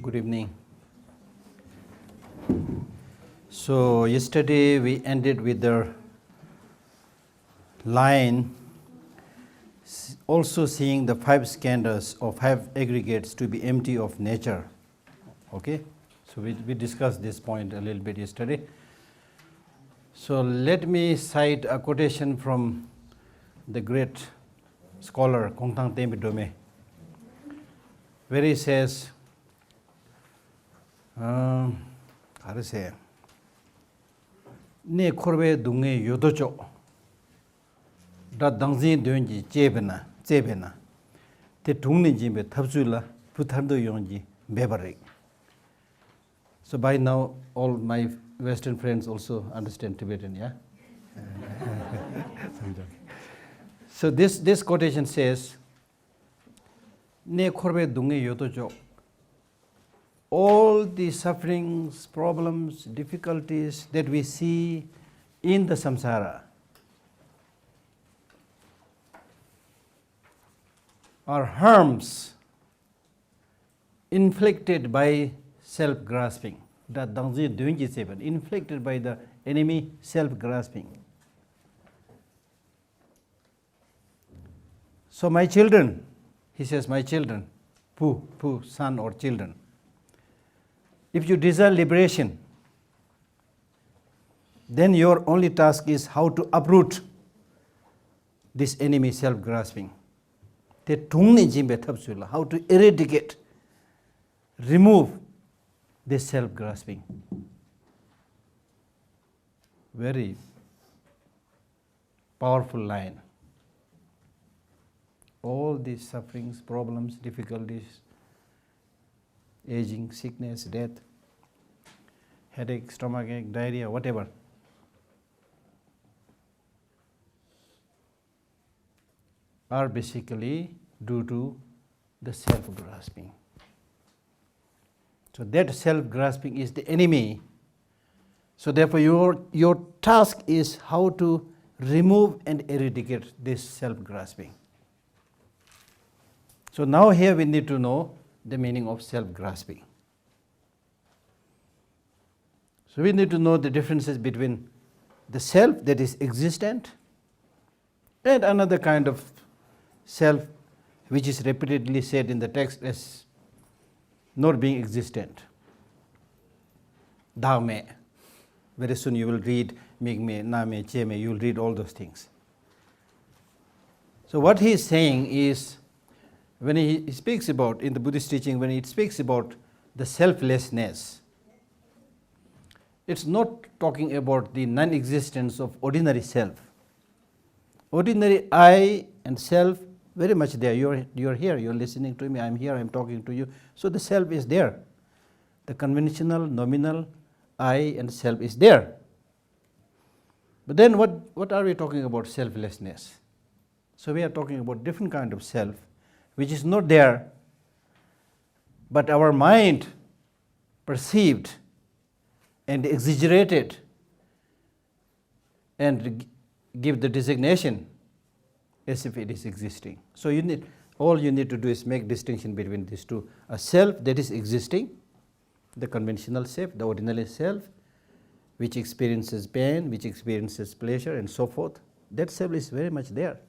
Good evening. So yesterday we ended with the line also seeing the 5 skandhas or 5 aggregates to be empty of nature. Okay? So we discussed this point a little bit yesterday. So let me cite a quotation from the great scholar Kongtang Tenpa Dome, where he says, how to say, ne korbe dunge yodocho da dangzin dönji jebena te dungni jimbe tabzula putamdo yongji bebarik. So by now all my Western friends also understand Tibetan, yeah? So this quotation says, ne korbe dunge yodocho, all the sufferings, problems, difficulties that we see in the samsara are harms inflicted by self-grasping. That Dangzi Dungji Seven, inflicted by the enemy self-grasping. So my children, he says, my children, Pu, son or children, if you desire liberation, then your only task is how to uproot this enemy self-grasping. How to eradicate, remove this self-grasping. Very powerful line. All these sufferings, problems, difficulties, aging, sickness, death, headache, stomachache, diarrhea, whatever, are basically due to the self-grasping. So that self-grasping is the enemy. So therefore your task is how to remove and eradicate this self-grasping. So now here we need to know the meaning of self-grasping. So we need to know the differences between the self that is existent and another kind of self which is repeatedly said in the text as not being existent. Dame. Very soon you will read Migme, Name, Cheme, you will read all those things. So what he is saying is, when he speaks about, in the Buddhist teaching, when he speaks about the selflessness, it's not talking about the non-existence of ordinary self. Ordinary I and self, very much there. You're here, you're listening to me, I'm here, I'm talking to you. So the self is there. The conventional, nominal I and self is there. But then what are we talking about selflessness? So we are talking about different kind of self, which is not there, but our mind perceived and exaggerated and give the designation as if it is existing. So all you need to do is make distinction between these two. A self that is existing, the conventional self, the ordinary self, which experiences pain, which experiences pleasure and so forth, that self is very much there.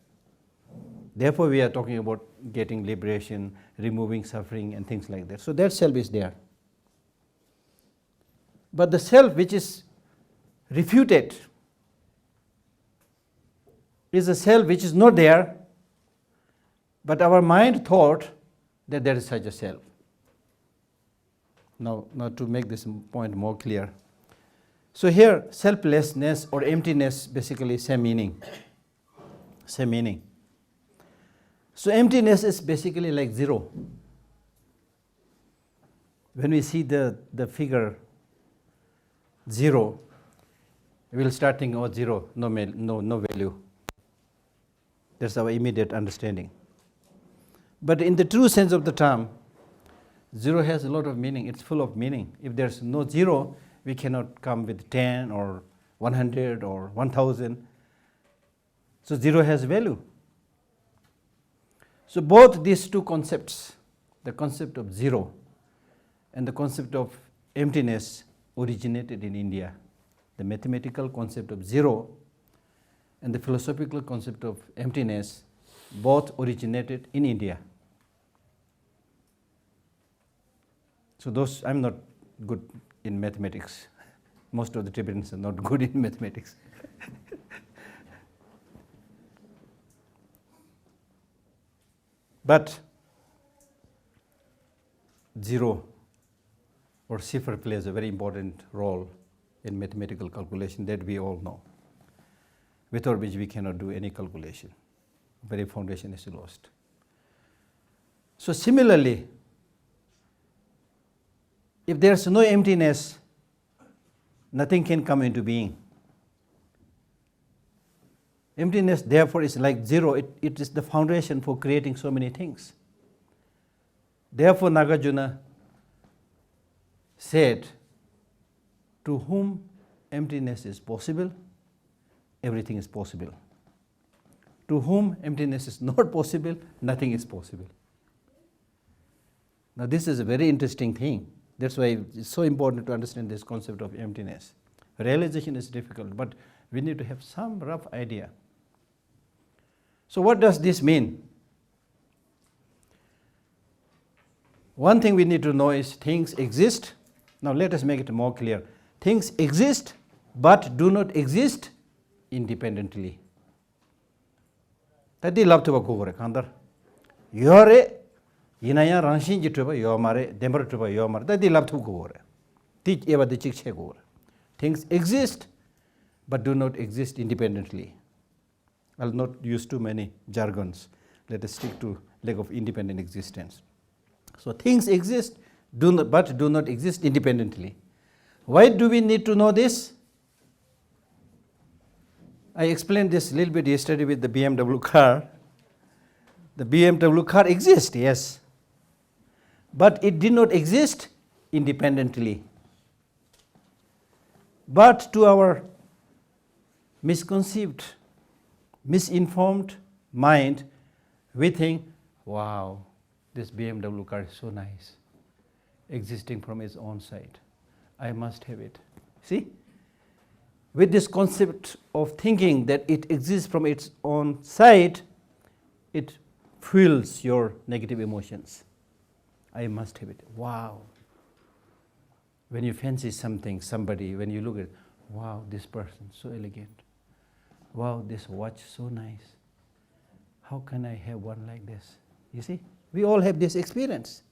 Therefore, we are talking about getting liberation, removing suffering and things like that. So that self is there. But the self which is refuted is a self which is not there, but our mind thought that there is such a self. Now to make this point more clear. So here, selflessness or emptiness basically same meaning. Same meaning. So emptiness is basically like zero. When we see the figure 0, we will start thinking, oh, 0, no value. That's our immediate understanding. But in the true sense of the term, 0 has a lot of meaning. It's full of meaning. If there's no 0, we cannot come with 10 or 100 or 1000. So 0 has value. So both these two concepts, the concept of 0 and the concept of emptiness originated in India. The mathematical concept of zero and the philosophical concept of emptiness both originated in India. So I'm not good in mathematics. Most of the Tibetans are not good in mathematics. But zero or cipher plays a very important role in mathematical calculation that we all know, without which we cannot do any calculation. Very foundation is lost. So similarly, if there's no emptiness, nothing can come into being. Emptiness, therefore, is like zero. It is the foundation for creating so many things. Therefore, Nagarjuna said, to whom emptiness is possible, everything is possible. To whom emptiness is not possible, nothing is possible. Now, this is a very interesting thing. That's why it's so important to understand this concept of emptiness. Realization is difficult, but we need to have some rough idea. So what does this mean? One thing we need to know is things exist. Now let us make it more clear. Things exist, but do not exist independently. Tadi labtuba kugore kandar. Yore inaya ranshin jituba yomare demar tuba yomare. Tadi labtuba kugore. Teach eva de chikche kugore. Things exist, but do not exist independently. I'll not use too many jargons. Let us stick to leg of independent existence. So things exist, but do not exist independently. Why do we need to know this? I explained this a little bit yesterday with the BMW car. The BMW car exists, yes, but it did not exist independently. But to our misconceived, misinformed mind, we think, wow, this BMW car is so nice, existing from its own side. I must have it. See? With this concept of thinking that it exists from its own side, it fuels your negative emotions. I must have it. Wow. When you fancy something, somebody, when you look at it, wow, this person, so elegant. Wow, this watch, so nice. How can I have one like this? You see? We all have this experience.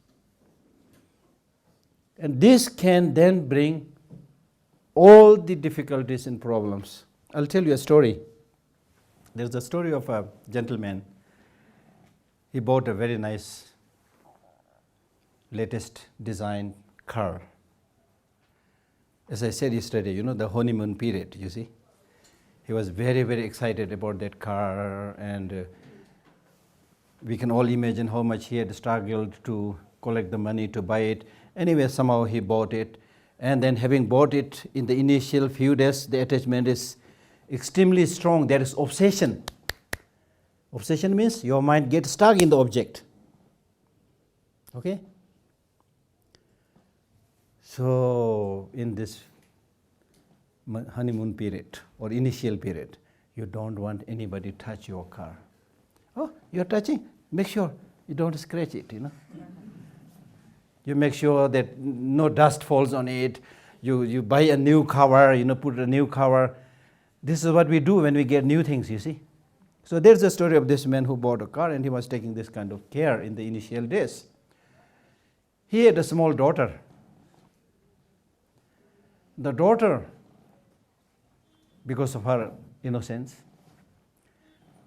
And this can then bring all the difficulties and problems. I'll tell you a story. There's a story of a gentleman. He bought a very nice, latest design car. As I said yesterday, you know, the honeymoon period, you see. He was very, very excited about that car, and we can all imagine how much he had struggled to collect the money to buy it. Anyway, somehow he bought it. And then having bought it in the initial few days, the attachment is extremely strong. There is obsession. Obsession means your mind gets stuck in the object. Okay? So in this honeymoon period or initial period, you don't want anybody to touch your car. Oh, you're touching? Make sure you don't scratch it, you know. You make sure that no dust falls on it. You buy a new cover, you know, put a new cover. This is what we do when we get new things, you see. So there's the story of this man who bought a car, and he was taking this kind of care in the initial days. He had a small daughter. The daughter, because of her innocence,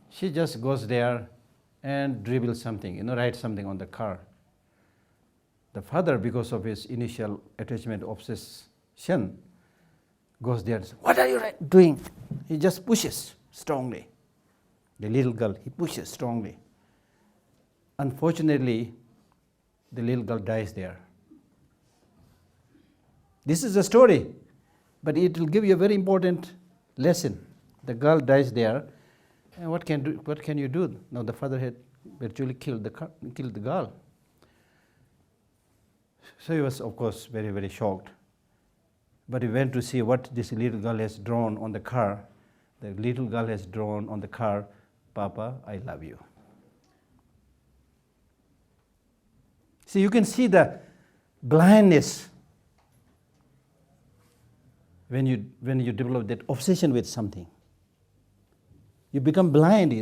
she just goes there and dribbles something, you know, writes something on the car. The father, because of his initial attachment obsession, goes there and says, "What are you doing?" He just pushes strongly. The little girl, he pushes strongly. Unfortunately, the little girl dies there. This is a story, but it will give you a very important lesson. The girl dies there, and what can you do? Now the father had virtually killed the girl. So he was, of course, very, very shocked. But he went to see what this little girl has drawn on the car. The little girl has drawn on the car, "Papa, I love you." See, you can see the blindness when you develop that obsession with something. You become blind,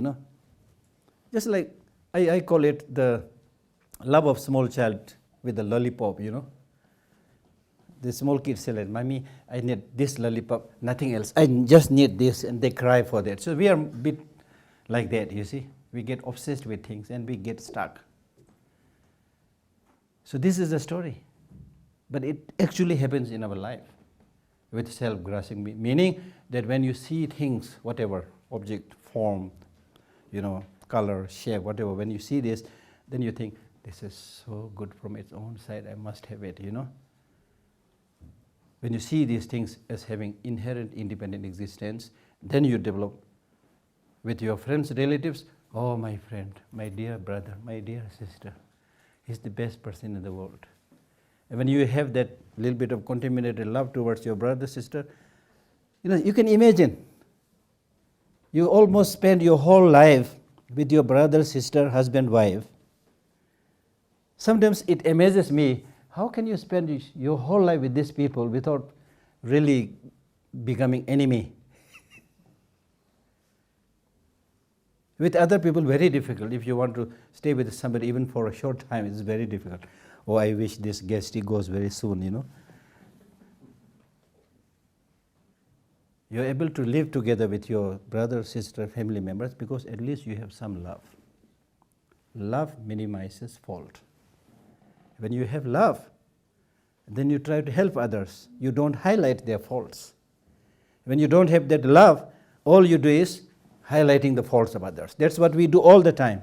Just like I call it the love of small child with the lollipop, The small kids say like, "Mommy, I need this lollipop, nothing else. I just need this," and they cry for that. So we are a bit like that, you see. We get obsessed with things and we get stuck. So this is the story. But it actually happens in our life with self-grasping, meaning that when you see things, whatever, object, form, color, shape, whatever, when you see this, then you think, "This is so good from its own side, I must have it," When you see these things as having inherent independent existence, then you develop with your friends, relatives, "Oh, my friend, my dear brother, my dear sister, he's the best person in the world." And when you have that little bit of contaminated love towards your brother, sister, you can imagine. You almost spend your whole life with your brother, sister, husband, wife. Sometimes it amazes me, how can you spend your whole life with these people without really becoming enemy? With other people, very difficult. If you want to stay with somebody even for a short time, it's very difficult. "Oh, I wish this guest goes very soon," You're able to live together with your brother, sister, family members because at least you have some love. Love minimizes fault. When you have love, then you try to help others. You don't highlight their faults. When you don't have that love, all you do is highlighting the faults of others. That's what we do all the time.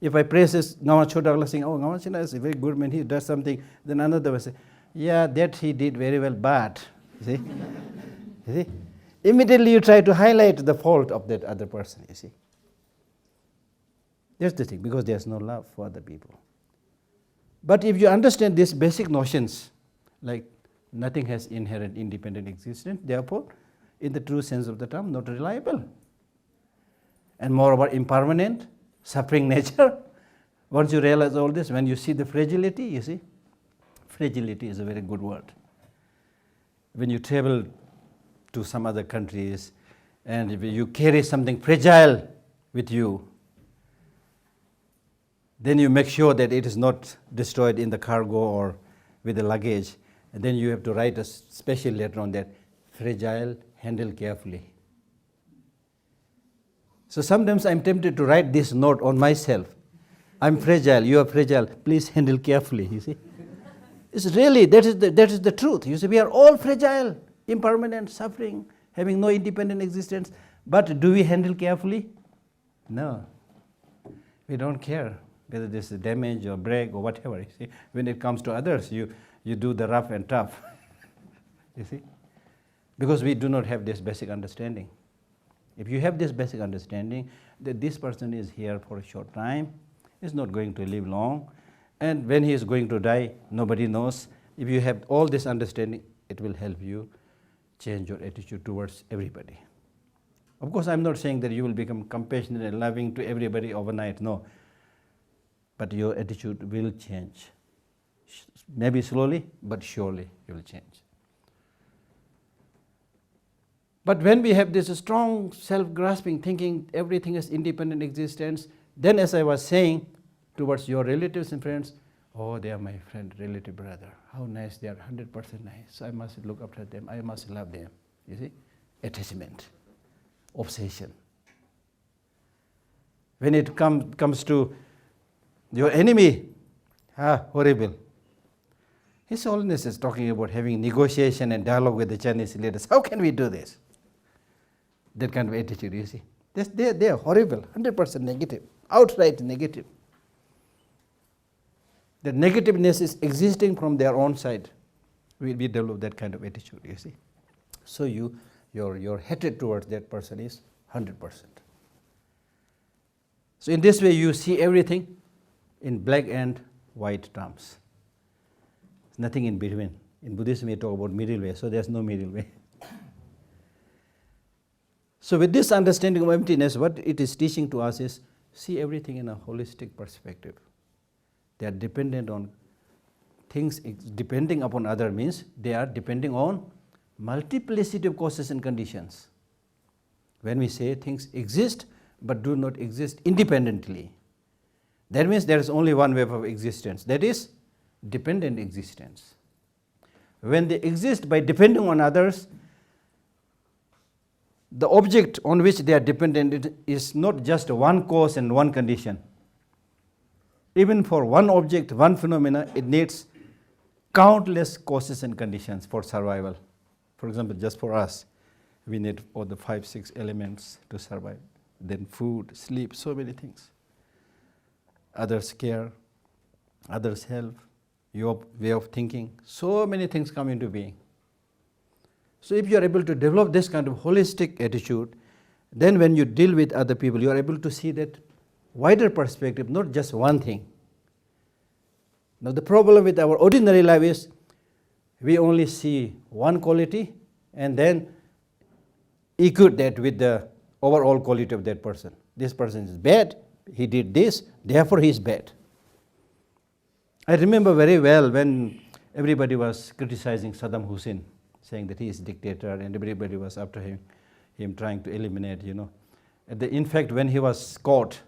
If I praise Ngama Chodagla saying, "Oh, Ngama Chodagla is a very good man, he does something," then another will say, "Yeah, that he did very well, but," you see? Immediately you try to highlight the fault of that other person, you see. That's the thing, because there's no love for other people. But if you understand these basic notions, like nothing has inherent independent existence, therefore, in the true sense of the term, not reliable. And moreover, impermanent, suffering nature. Once you realize all this, when you see the fragility, you see, fragility is a very good word. When you travel to some other countries and if you carry something fragile with you, then you make sure that it is not destroyed in the cargo or with the luggage. And then you have to write a special letter on that, "Fragile, handle carefully." So sometimes I'm tempted to write this note on myself. "I'm fragile, you are fragile, please handle carefully," you see. It's really, that is the truth. You see, we are all fragile, impermanent, suffering, having no independent existence. But do we handle carefully? No. We don't care whether this is damage or break or whatever. You see, when it comes to others, you do the rough and tough. You see, because we do not have this basic understanding. If you have this basic understanding that this person is here for a short time, is not going to live long, and when he is going to die, nobody knows. If you have all this understanding, it will help you change your attitude towards everybody. Of course, I'm not saying that you will become compassionate and loving to everybody overnight, no. But your attitude will change. Maybe slowly, but surely you will change. But when we have this strong self-grasping, thinking everything is independent existence, then as I was saying, towards your relatives and friends, "Oh, they are my friend, relative, brother. How nice they are, 100% nice. I must look after them, I must love them." You see? Attachment, obsession. When it comes to your enemy, horrible. His Holiness is talking about having negotiation and dialogue with the Chinese leaders. How can we do this? That kind of attitude, you see. They are horrible, 100% negative, outright negative. The negativeness is existing from their own side. We develop that kind of attitude, you see. So your hatred towards that person is 100%. So in this way you see everything in black and white terms. nothing in between. In Buddhism, we talk about middle way, so there's no middle way. So with this understanding of emptiness, what it is teaching to us is, see everything in a holistic perspective. They are dependent on things, depending upon other means they are depending on multiplicity of causes and conditions. When we say things exist but do not exist independently, that means there is only one way of existence, that is dependent existence. When they exist by depending on others, the object on which they are dependent is not just one cause and one condition. Even for one object, one phenomena, it needs countless causes and conditions for survival. For example, just for us, we need all the 5-6 elements to survive. Then food, sleep, so many things. Others care, others help, your way of thinking, so many things come into being. So if you are able to develop this kind of holistic attitude, then when you deal with other people, you are able to see that wider perspective, not just one thing. Now the problem with our ordinary life is we only see one quality and then equate that with the overall quality of that person. This person is bad, he did this, therefore he is bad. I remember very well when everybody was criticizing Saddam Hussein, saying that he is a dictator and everybody was after him trying to eliminate, In fact, when he was caught,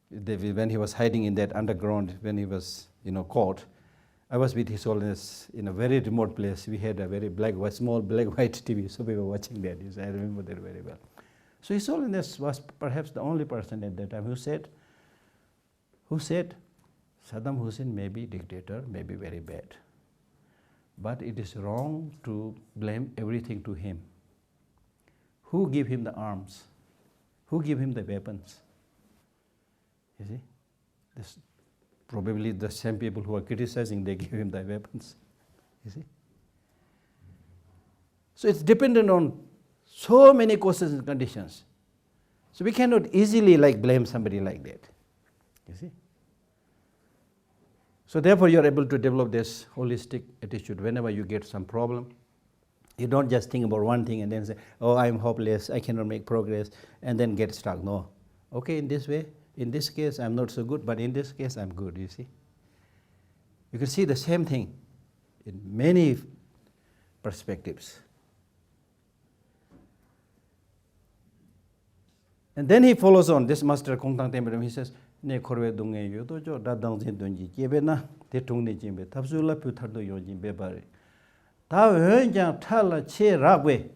when he was hiding in that underground, when he was caught, I was with His Holiness in a very remote place. We had a very small black-white TV, so we were watching that. I remember that very well. So His Holiness was perhaps the only person at that time who said, Saddam Hussein may be dictator, may be very bad, but it is wrong to blame everything to him. Who gave him the arms? Who gave him the weapons? You see, this probably the same people who are criticizing, they give him the weapons. You see? So it's dependent on so many causes and conditions. So we cannot easily blame somebody like that. You see? So therefore you are able to develop this holistic attitude. Whenever you get some problem, you don't just think about one thing and then say, oh, I'm hopeless, I cannot make progress, and then get stuck. No. Okay, in this way, in this case, I'm not so good, but in this case, I'm good, you see. You can see the same thing in many perspectives. And then he follows on, this master Kongtang Temperam, he says, ne korwe dungye yodo jo da dangzin dunji jebe na te tungni jimbe tabzula pyu thardo yo jimbe bare. Ta wen jang thala che rakwe,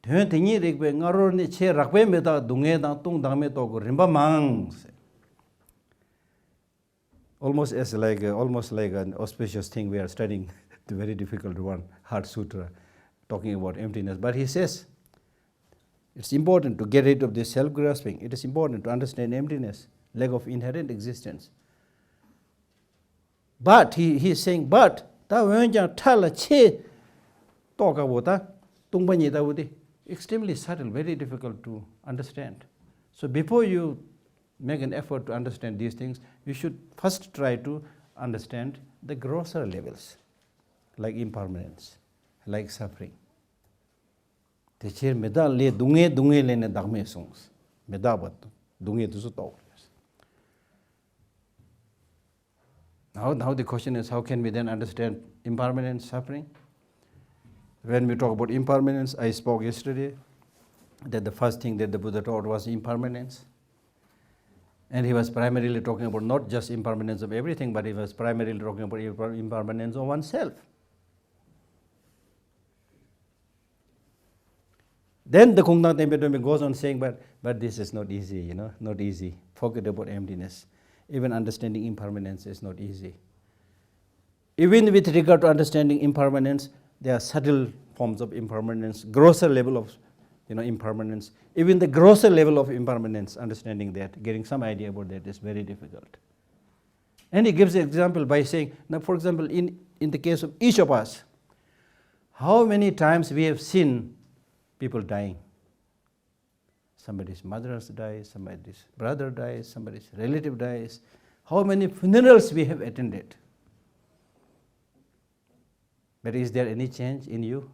ten tingi rikwe ngaro ni che rakwe me da dungye dang tung dang me togo rimba mang. Almost like an auspicious thing we are studying, the very difficult one, Heart Sutra, talking about emptiness. But he says, it's important to get rid of this self-grasping. It is important to understand emptiness, lack of inherent existence. But he is saying, but extremely subtle, very difficult to understand. So before you make an effort to understand these things, you should first try to understand the grosser levels, like impermanence, like suffering. Now the question is, how can we then understand impermanence, suffering? When we talk about impermanence, I spoke yesterday that the first thing that the Buddha taught was impermanence. And he was primarily talking about not just impermanence of everything, but he was primarily talking about impermanence of oneself. Then the Kongtang Tempe goes on saying, but this is not easy, not easy. Forget about emptiness. Even understanding impermanence is not easy. Even with regard to understanding impermanence, there are subtle forms of impermanence, grosser level of impermanence. Even the grosser level of impermanence, understanding that, getting some idea about that is very difficult. And he gives an example by saying, now for example, in the case of each of us, how many times we have seen people dying. Somebody's mother dies, somebody's brother dies, somebody's relative dies. How many funerals we have attended. But is there any change in you?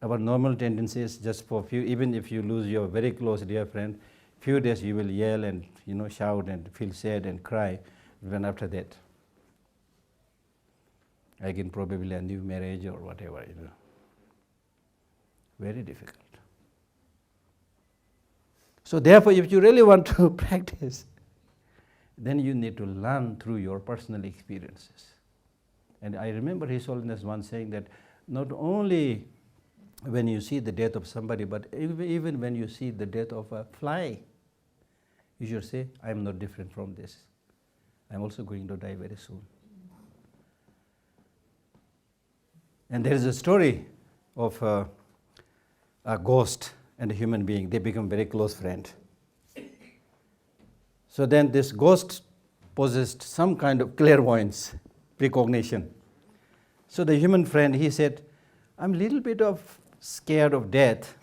Our normal tendency is just for few, even if you lose your very close dear friend, few days you will yell and shout and feel sad and cry. Even after that, again probably a new marriage or whatever, Very difficult. So therefore, if you really want to practice, then you need to learn through your personal experiences. And I remember His Holiness once saying that not only when you see the death of somebody, but even when you see the death of a fly, you should say, I am not different from this. I am also going to die very soon. And there is a story of a ghost and a human being. They become very close friends. So then this ghost possessed some kind of clairvoyance, precognition. So the human friend, he said, I'm a little bit scared of death,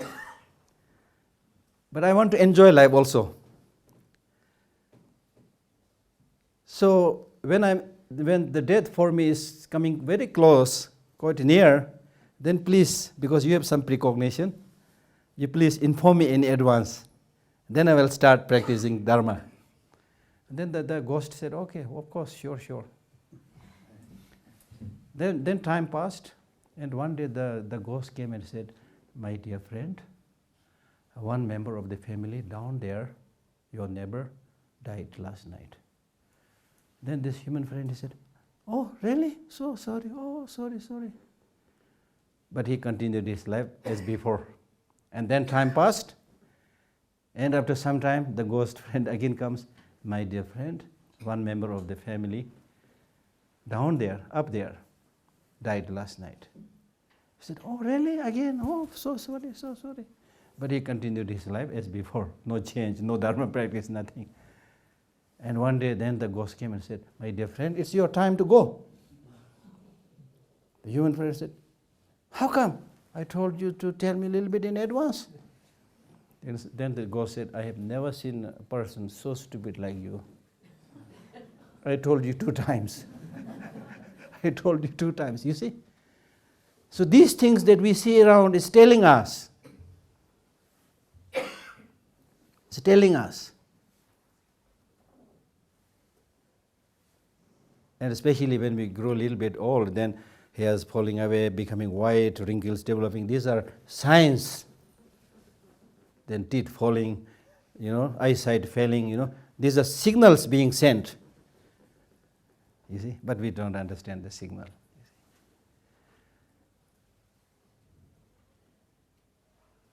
but I want to enjoy life also. So when the death for me is coming very close, quite near, then please, because you have some precognition, you please inform me in advance. Then I will start practicing Dharma. And then the ghost said, okay, of course, sure. Then time passed, and one day the ghost came and said, my dear friend, one member of the family down there, your neighbor, died last night. Then this human friend, he said, oh, really? So sorry. Oh, sorry. But he continued his life as before. And then time passed, and after some time, the ghost friend again comes, my dear friend, one member of the family down there, up there, died last night. He said, oh, really? Again? Oh, so sorry. But he continued his life as before. No change, no Dharma practice, nothing. And one day then the ghost came and said, my dear friend, it's your time to go. The human friend said, how come? I told you to tell me a little bit in advance. Then the ghost said, I have never seen a person so stupid like you. I told you 2 times. I told you 2 times, you see? So these things that we see around is telling us. It's telling us. And especially when we grow a little bit old, then hairs falling away, becoming white, wrinkles developing. These are signs. Then teeth falling, eyesight failing, These are signals being sent. You see, but we don't understand the signal.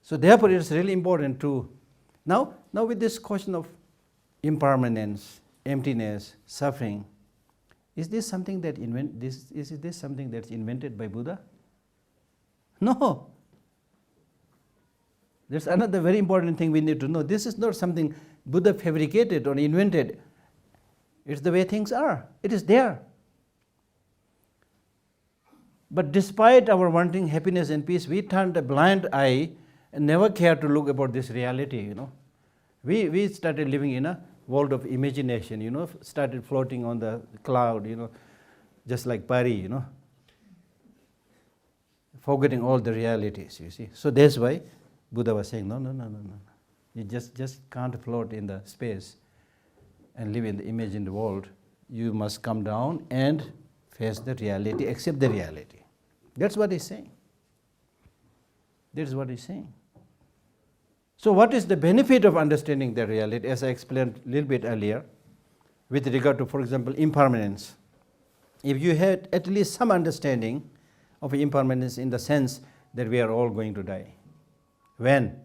So therefore, it's really important to now with this question of impermanence, emptiness, suffering. Is this something that is this something that's invented by Buddha? No. There's another very important thing we need to know. This is not something Buddha fabricated or invented. It's the way things are. It is there. But despite our wanting happiness and peace, we turned a blind eye and never cared to look about this reality, We started living in a world of imagination, started floating on the cloud, just like Pari, forgetting all the realities, you see. So that's why Buddha was saying, no. You just can't float in the space and live in the imagined world. You must come down and face the reality, accept the reality. That's what he's saying. That's what he's saying. So what is the benefit of understanding the reality, as I explained a little bit earlier, with regard to, for example, impermanence? If you had at least some understanding of impermanence in the sense that we are all going to die. When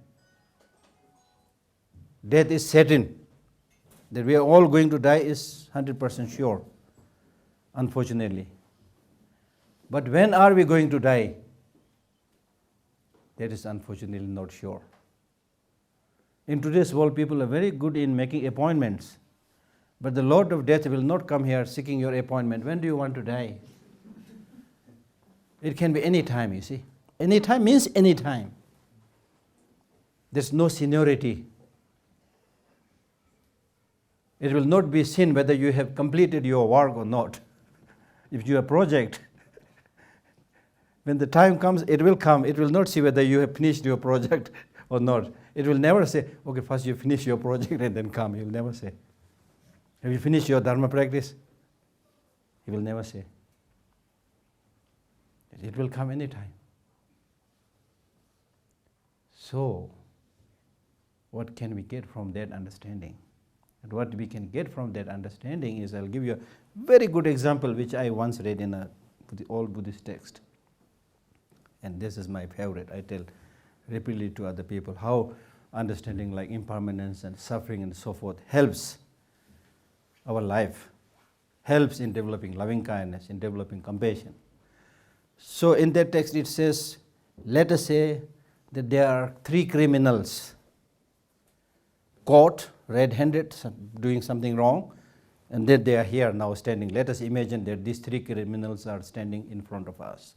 death is certain, that we are all going to die is 100% sure, unfortunately. But when are we going to die? That is unfortunately not sure. In today's world, people are very good in making appointments. But the Lord of Death will not come here seeking your appointment. When do you want to die? It can be any time, you see. Any time means any time. There's no seniority. It will not be seen whether you have completed your work or not. If you have a project, When the time comes, it will come. It will not see whether you have finished your project or not. It will never say, okay, first you finish your project and then come. He will never say. Have you finished your Dharma practice? He will never say. It will come anytime. So, what can we get from that understanding? And what we can get from that understanding is, I'll give you a very good example which I once read in a old Buddhist text. And this is my favorite. I tell repeatedly to other people how understanding like impermanence and suffering and so forth helps our life, helps in developing loving kindness, in developing compassion. So in that text it says, let us say that there are 3 criminals caught red-handed doing something wrong, and that they are here now standing. Let us imagine that these 3 criminals are standing in front of us.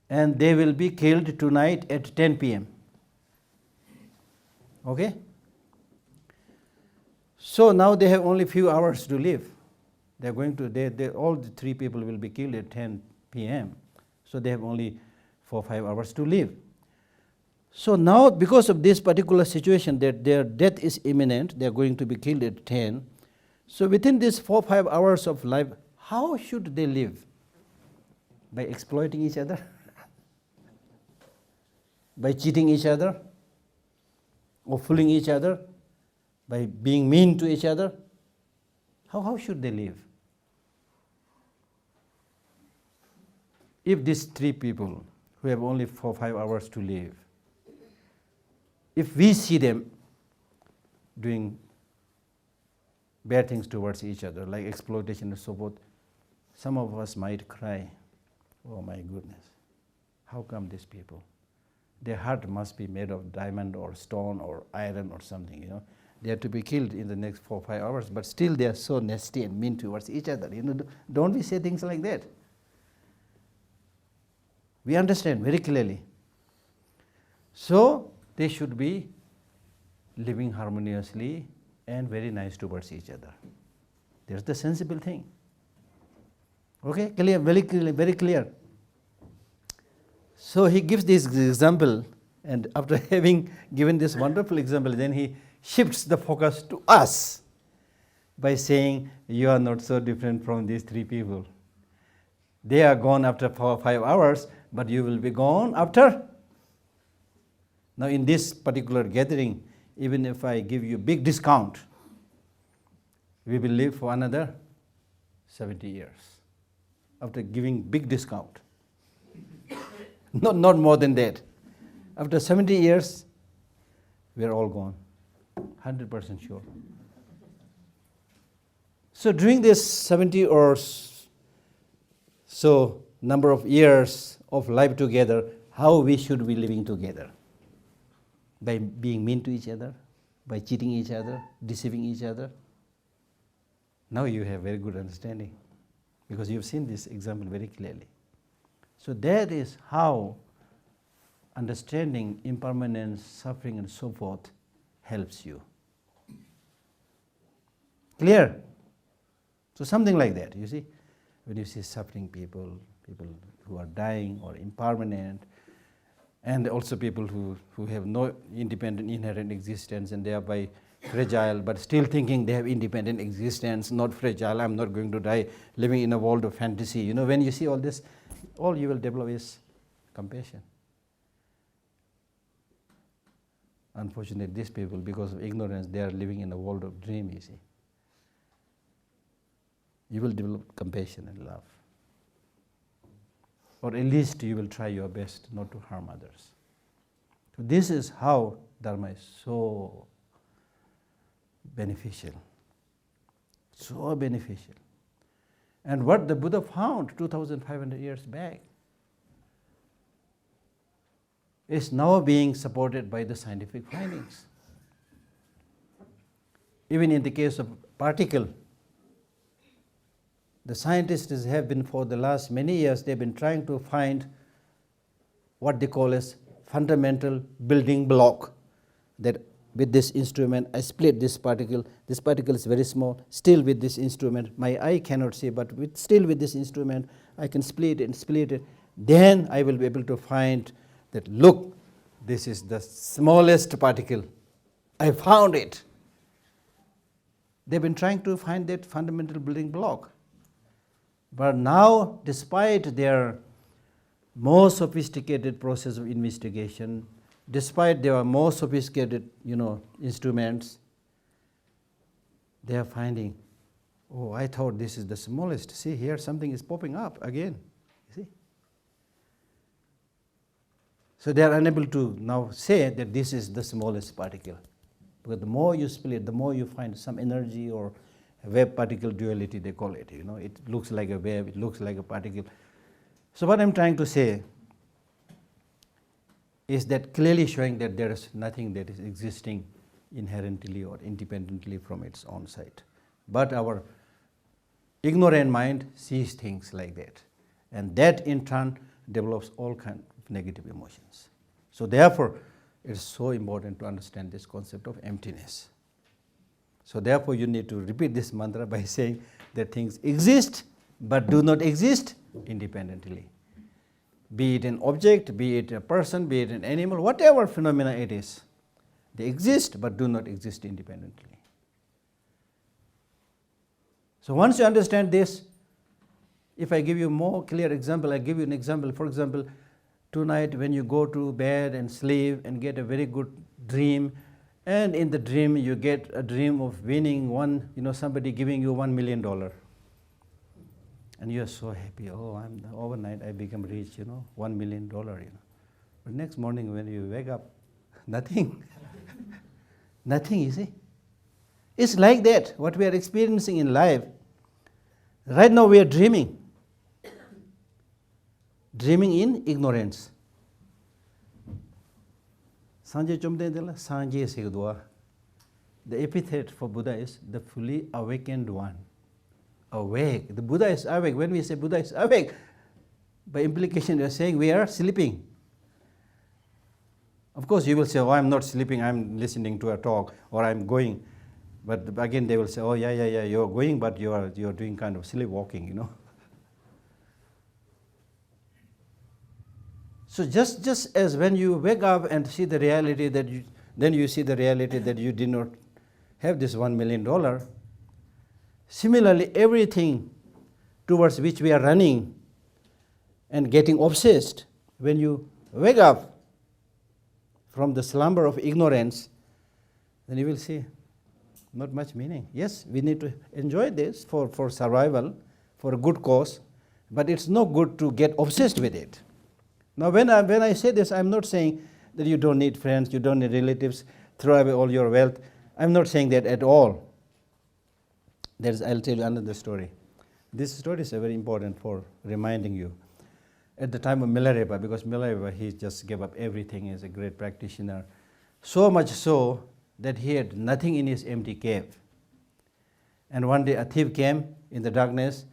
And they will be killed tonight at 10 p.m. Okay? So now they have only few hours to live. They are going to, all the 3 people will be killed at 10 p.m. So they have only 4 or 5 hours to live. So now, because of this particular situation that their death is imminent, they are going to be killed at 10. So within these 4 or 5 hours of life, how should they live? By exploiting each other? By cheating each other? Or fooling each other? By being mean to each other? How should they live? If these 3 people who have only 4 or 5 hours to live, if we see them doing bad things towards each other, like exploitation and so forth, some of us might cry, oh my goodness, how come these people? Their heart must be made of diamond or stone or iron or something, you know. They are to be killed in the next 4 or 5 hours, but still they are so nasty and mean towards each other. You know, don't we say things like that? We understand very clearly. So they should be living harmoniously and very nice towards each other. That's the sensible thing. Okay, clear, very clear, very clear. So he gives this example, and after having given this wonderful example, then he shifts the focus to us by saying, you are not so different from these 3 people. They are gone after 4 or 5 hours, but you will be gone after. Now in this particular gathering, even if I give you a big discount, we will live for another 70 years. After giving big discount. Not more than that. After 70 years, we are all gone. 100% sure. So during this 70 or so number of years of life together, how we should be living together? By being mean to each other, by cheating each other, deceiving each other. Now you have very good understanding, because you've seen this example very clearly. So that is how understanding impermanence, suffering and so forth helps you. Clear? So something like that, you see. When you see suffering people, people who are dying or impermanent, and also people who have no independent inherent existence and thereby fragile, but still thinking they have independent existence, not fragile, I'm not going to die, living in a world of fantasy. You know, when you see all this, all you will develop is compassion. Unfortunately, these people, because of ignorance, they are living in a world of dream, you see. You will develop compassion and love. Or at least you will try your best not to harm others. So this is how Dharma is so beneficial. So beneficial. And what the Buddha found 2,500 years back is now being supported by the scientific findings. Even in the case of particle, the scientists have been, for the last many years, they've been trying to find what they call as fundamental building block, that with this instrument I split this particle is very small, still with this instrument, my eye cannot see, but still with this instrument I can split it and split it. Then I will be able to find that, look, this is the smallest particle. I found it. They've been trying to find that fundamental building block. But now, despite their more sophisticated process of investigation, despite their more sophisticated, instruments, they are finding, oh, I thought this is the smallest. See, here something is popping up again. You see? So they are unable to now say that this is the smallest particle. Because the more you split, the more you find some energy or wave-particle duality, they call it. It looks like a wave, it looks like a particle. So what I'm trying to say is that clearly showing that there is nothing that is existing inherently or independently from its own side. But our ignorant mind sees things like that. And that in turn develops all kinds of negative emotions. So therefore, it is so important to understand this concept of emptiness. So therefore, you need to repeat this mantra by saying that things exist but do not exist independently. Be it an object, be it a person, be it an animal, whatever phenomena it is, they exist but do not exist independently. So once you understand this, if I give you a more clear example, I give you an example. For example, tonight when you go to bed and sleep and get a very good dream, and in the dream you get a dream of winning somebody giving you $1 million. And you are so happy, overnight I become rich, $1 million, But next morning when you wake up, nothing. Nothing, you see. It's like that, what we are experiencing in life. Right now we are dreaming. Dreaming in ignorance. Sanje chomde dela, sanje segdwa. The epithet for Buddha is the fully awakened one. Awake. The Buddha is awake. When we say Buddha is awake, by implication we are saying we are sleeping. Of course you will say, I'm not sleeping, I'm listening to a talk, or I'm going. But again they will say, yeah, you're going, but you're doing kind of sleepwalking, So just as when you wake up and see the reality then you see the reality that you did not have this $1 million, similarly everything towards which we are running and getting obsessed, when you wake up from the slumber of ignorance, then you will see not much meaning. Yes, we need to enjoy this for survival, for a good cause, but it's no good to get obsessed with it. Now when I say this, I'm not saying that you don't need friends, you don't need relatives, throw away all your wealth. I'm not saying that at all. I'll tell you another story. This story is very important for reminding you. At the time of Milarepa, because Milarepa, he just gave up everything as a great practitioner, so much so that he had nothing in his empty cave. And one day a thief came in the darkness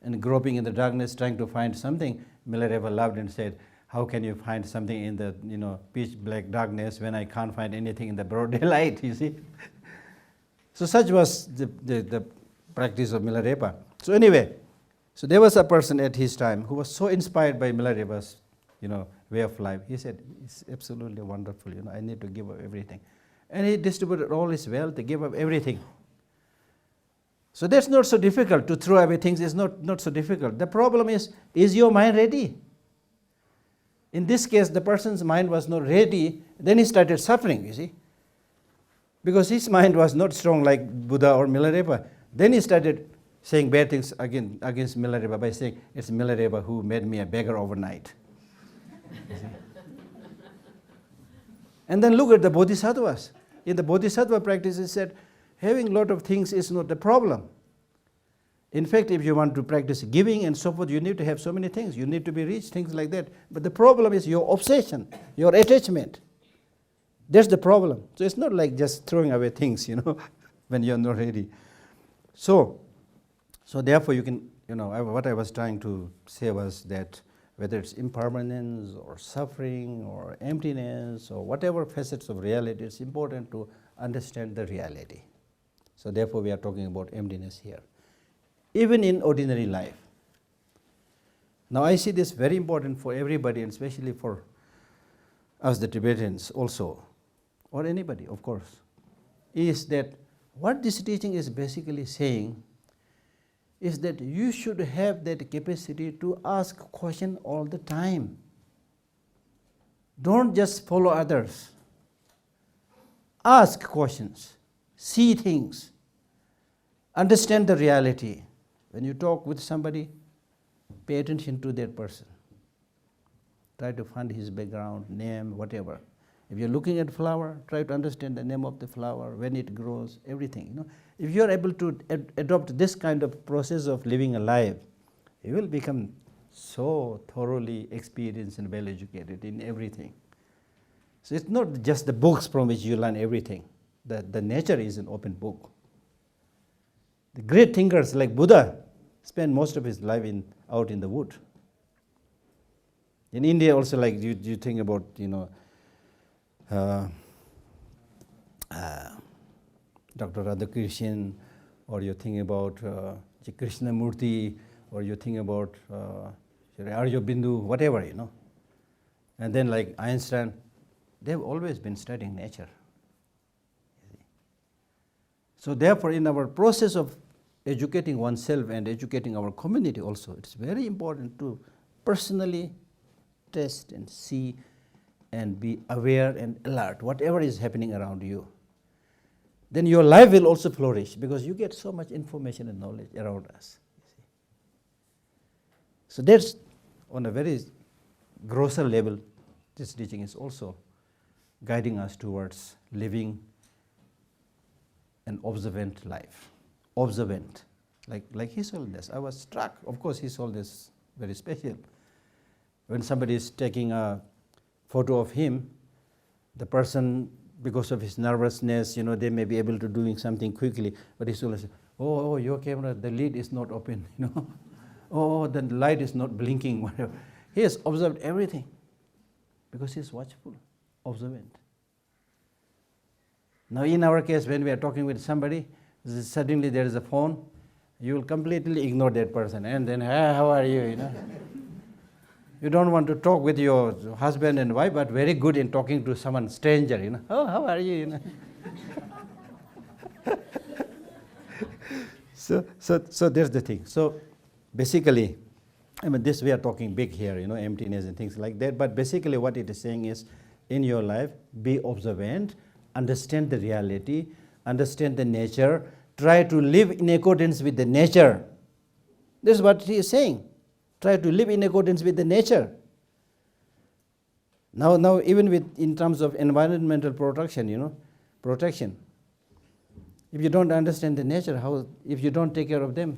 and groping in the darkness trying to find something. Milarepa laughed and said, how can you find something in the pitch black darkness when I can't find anything in the broad daylight, you see? So such was the practice of Milarepa. So anyway, so there was a person at his time who was so inspired by Milarepa's way of life. He said, it's absolutely wonderful, I need to give up everything. And he distributed all his wealth, he gave up everything. So that's not so difficult. To throw away things is not so difficult. The problem is your mind ready? In this case, the person's mind was not ready, then he started suffering, you see. Because his mind was not strong like Buddha or Milarepa. Then he started saying bad things against Milarepa by saying, it's Milarepa who made me a beggar overnight. And then look at the bodhisattvas. In the bodhisattva practice, it said, having a lot of things is not the problem. In fact, if you want to practice giving and so forth, you need to have so many things. You need to be rich, things like that. But the problem is your obsession, your attachment. That's the problem. So it's not like just throwing away things, when you're not ready. So therefore you can, what I was trying to say was that whether it's impermanence or suffering or emptiness or whatever facets of reality, it's important to understand the reality. So therefore we are talking about emptiness here. Even in ordinary life, Now I see this very important for everybody, and especially for us the Tibetans also, or anybody of course, is that what this teaching is basically saying is that you should have that capacity to ask question all the time. Don't just follow others. Ask questions, see things, understand the reality. When you talk with somebody, pay attention to that person. Try to find his background, name, whatever. If you're looking at flower, try to understand the name of the flower, when it grows, everything. If you're able to adopt this kind of process of living a life, you will become so thoroughly experienced and well educated in everything. So it's not just the books from which you learn everything. The nature is an open book. The great thinkers like Buddha spent most of his life out in the wood. In India also, like you think about, Dr. Radhakrishnan, or you think about Krishnamurti, or you think about Arya Bindu, whatever, And then like Einstein, they've always been studying nature. So therefore, in our process of educating oneself and educating our community also, it's very important to personally test and see and be aware and alert, whatever is happening around you. Then your life will also flourish because you get so much information and knowledge around us. So that's on a very grosser level, this teaching is also guiding us towards living an observant life. Observant, like His Holiness. I was struck. Of course, His Holiness is very special. When somebody is taking a photo of him, the person, because of his nervousness, they may be able to doing something quickly, but His Holiness says, oh, your camera, the lid is not open, Oh, the light is not blinking, whatever. He has observed everything because he is watchful, observant. Now, in our case, when we are talking with somebody, suddenly there is a phone, you will completely ignore that person, and then, hey, how are you? You don't want to talk with your husband and wife, but very good in talking to someone stranger. Oh, how are you? So there's the thing. So basically, this we are talking big here, emptiness and things like that. But basically, what it is saying is, in your life, be observant, understand the reality, understand the nature, try to live in accordance with the nature. This is what he is saying. Try to live in accordance with the nature. Now even in terms of environmental protection, protection. If you don't understand the nature, if you don't take care of them,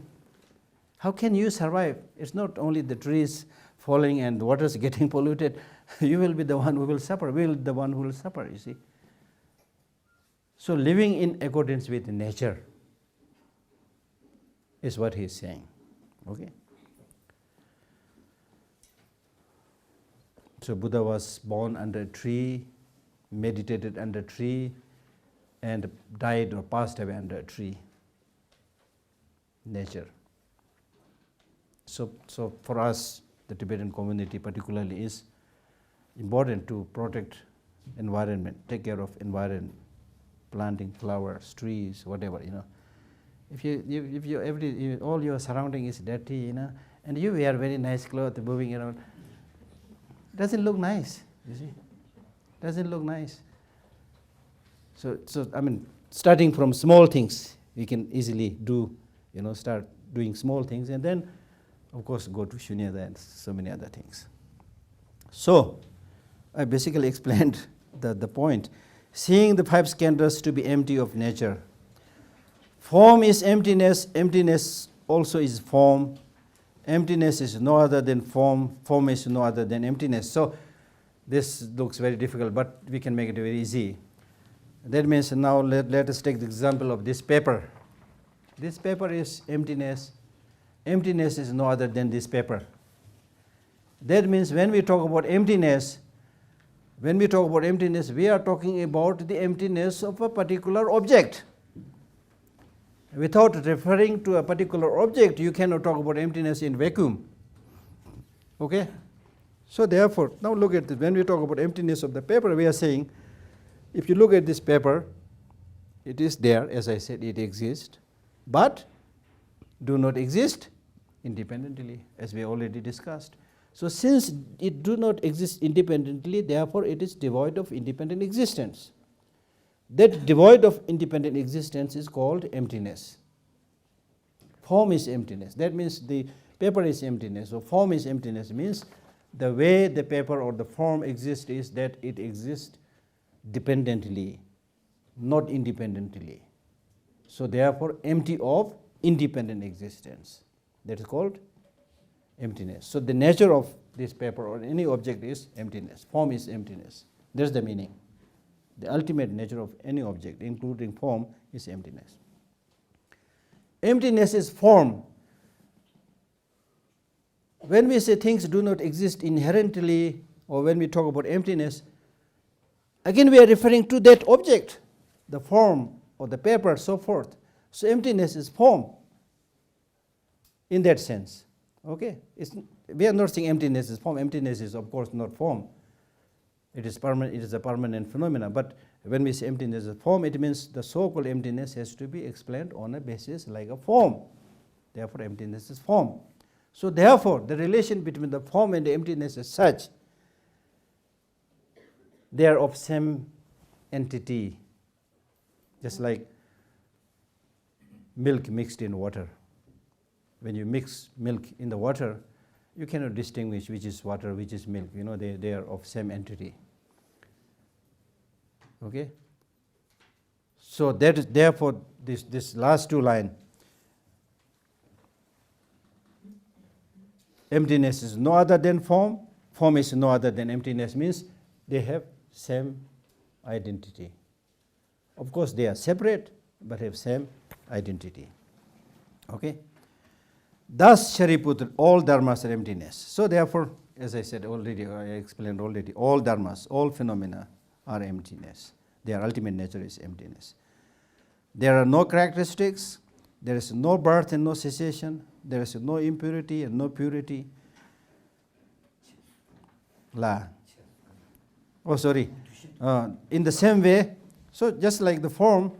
how can you survive? It's not only the trees falling and the waters getting polluted. You will be the one who will suffer. We will be the one who will suffer, you see. So living in accordance with nature is what he is saying. Okay. So Buddha was born under a tree, meditated under a tree, and died or passed away under a tree. Nature. So for us, the Tibetan community particularly, is important to protect environment, take care of environment, planting flowers, trees, whatever, If all your surrounding is dirty, and you wear very nice clothes, moving around, doesn't look nice, you see. Doesn't look nice. So starting from small things, we can easily do, start doing small things, and then, of course, go to Shunyata and so many other things. So, I basically explained the point. Seeing the five skandhas to be empty of nature. Form is emptiness, emptiness also is form. Emptiness is no other than form, form is no other than emptiness. So this looks very difficult, but we can make it very easy. That means now let us take the example of this paper. This paper is emptiness. Emptiness is no other than this paper. That means when we talk about emptiness, we are talking about the emptiness of a particular object. Without referring to a particular object, you cannot talk about emptiness in vacuum. Okay? So therefore, now look at this. When we talk about emptiness of the paper, we are saying, if you look at this paper, it is there, as I said, it exists, but do not exist independently, as we already discussed. So since it do not exist independently, therefore it is devoid of independent existence. That devoid of independent existence is called emptiness. Form is emptiness. That means the paper is emptiness. So form is emptiness means the way the paper or the form exists is that it exists dependently, not independently. So therefore empty of independent existence. That is called emptiness. So the nature of this paper or any object is emptiness. Form is emptiness. That's the meaning. The ultimate nature of any object, including form, is emptiness. Emptiness is form. When we say things do not exist inherently, or when we talk about emptiness, again we are referring to that object, the form or the paper, so forth. So emptiness is form in that sense. Okay? We are not saying emptiness is form. Emptiness is, of course, not form. It is permanent. It is a permanent phenomenon. But when we say emptiness is form, it means the so-called emptiness has to be explained on a basis like a form. Therefore, emptiness is form. So therefore, the relation between the form and the emptiness is such, they are of same entity, just like milk mixed in water. When you mix milk in the water, you cannot distinguish which is water, which is milk. You know, they are of same entity. Okay? So that is therefore this last two line, emptiness is no other than form, form is no other than emptiness, means they have same identity. Of course, they are separate, but have same identity. Okay? Thus, Shariputra, all dharmas are emptiness. So therefore, as I said already, I explained already, all dharmas, all phenomena are emptiness. Their ultimate nature is emptiness. There are no characteristics, there is no birth and no cessation, there is no impurity and no purity. In the same way, so just like the form,